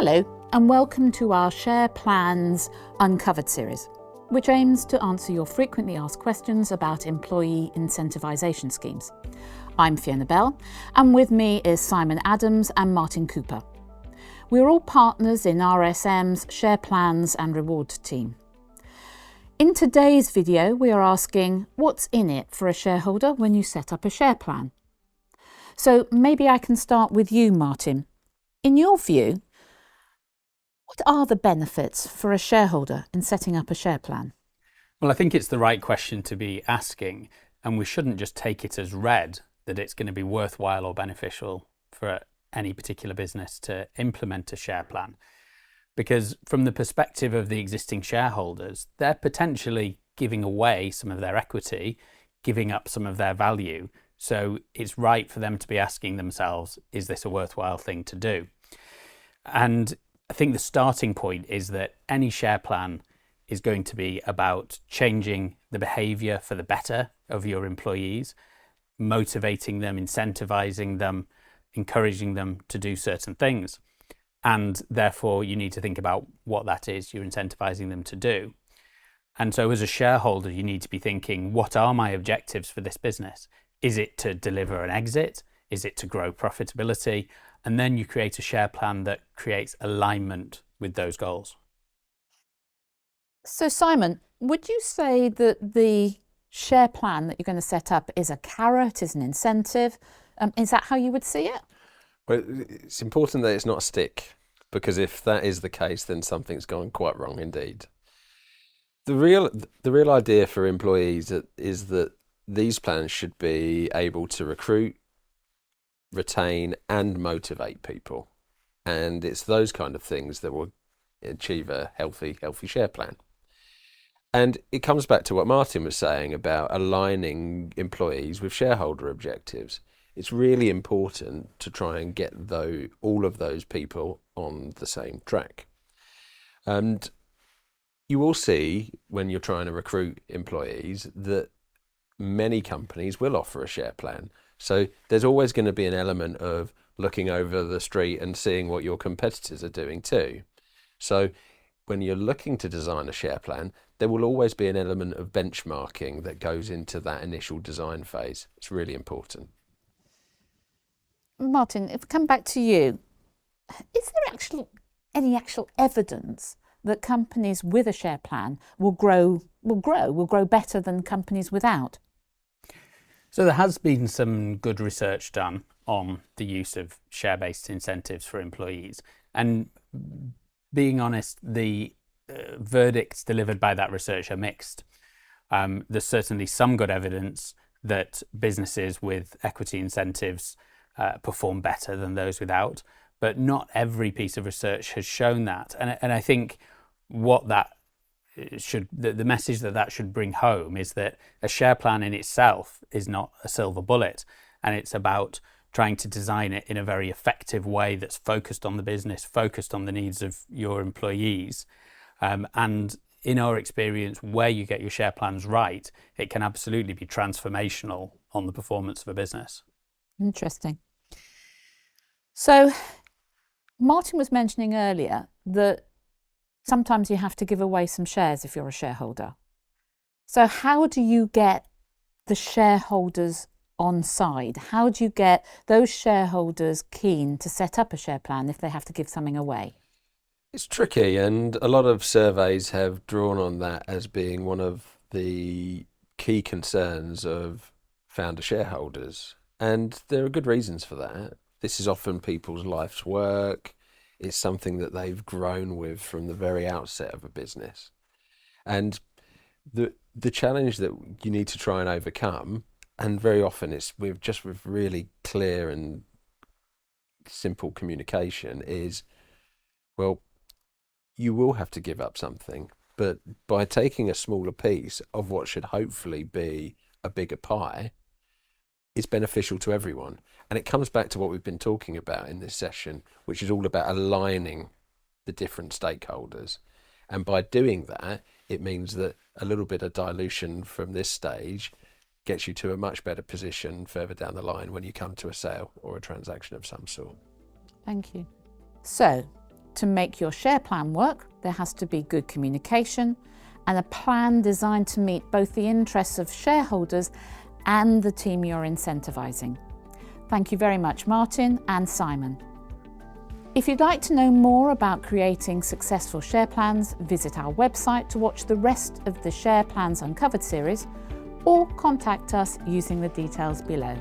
Hello, and welcome to our Share Plans Uncovered series, which aims to answer your frequently asked questions about employee incentivisation schemes. I'm Fiona Bell, and with me is Simon Adams and Martin Cooper. We're all partners in RSM's Share Plans and Reward team. In today's video, we are asking, what's in it for a shareholder when you set up a share plan? So maybe I can start with you, Martin. In your view, what are the benefits for a shareholder in setting up a share plan? Well, I think it's the right question to be asking, and we shouldn't just take it as read that it's going to be worthwhile or beneficial for any particular business to implement a share plan. Because from the perspective of the existing shareholders, they're potentially giving away some of their equity, giving up some of their value. So it's right for them to be asking themselves, is this a worthwhile thing to do? And I think the starting point is that any share plan is going to be about changing the behaviour for the better of your employees, motivating them, incentivising them, encouraging them to do certain things. And therefore, you need to think about what that is you're incentivising them to do. And so as a shareholder, you need to be thinking, what are my objectives for this business? Is it to deliver an exit? Is it to grow profitability? And then you create a share plan that creates alignment with those goals. So Simon, would you say that the share plan that you're going to set up is a carrot, is an incentive? Is that how you would see it? Well, it's important that it's not a stick, because if that is the case, then something's gone quite wrong indeed. The real idea for employees is that these plans should be able to recruit, retain and motivate people. And it's those kind of things that will achieve a healthy share plan. And it comes back to what Martin was saying about aligning employees with shareholder objectives. It's really important to try and get all of those people on the same track. And you will see when you're trying to recruit employees that many companies will offer a share plan. So there's always going to be an element of looking over the street and seeing what your competitors are doing too. So when you're looking to design a share plan, there will always be an element of benchmarking that goes into that initial design phase. It's really important. Martin, if we come back to you, is there any actual evidence that companies with a share plan will grow better than companies without? So there has been some good research done on the use of share-based incentives for employees. And being honest, the verdicts delivered by that research are mixed. There's certainly some good evidence that businesses with equity incentives perform better than those without, but not every piece of research has shown that. And I think what that the message that should bring home is that a share plan in itself is not a silver bullet, and it's about trying to design it in a very effective way that's focused on the business, focused on the needs of your employees. And in our experience, where you get your share plans right, it can absolutely be transformational on the performance of a business. Interesting. So Martin was mentioning earlier that sometimes you have to give away some shares if you're a shareholder. So how do you get the shareholders on side? How do you get those shareholders keen to set up a share plan if they have to give something away? It's tricky, and a lot of surveys have drawn on that as being one of the key concerns of founder shareholders. And there are good reasons for that. This is often people's life's work. It's something that they've grown with from the very outset of a business. And the challenge that you need to try and overcome, and very often it's with really clear and simple communication, is, well, you will have to give up something, but by taking a smaller piece of what should hopefully be a bigger pie, it's beneficial to everyone. And it comes back to what we've been talking about in this session, which is all about aligning the different stakeholders. And by doing that, it means that a little bit of dilution from this stage gets you to a much better position further down the line when you come to a sale or a transaction of some sort. Thank you. So To make your share plan work, there has to be good communication and a plan designed to meet both the interests of shareholders and the team you're incentivising. Thank you very much, Martin and Simon. If you'd like to know more about creating successful share plans, visit our website to watch the rest of the Share Plans Uncovered series, or contact us using the details below.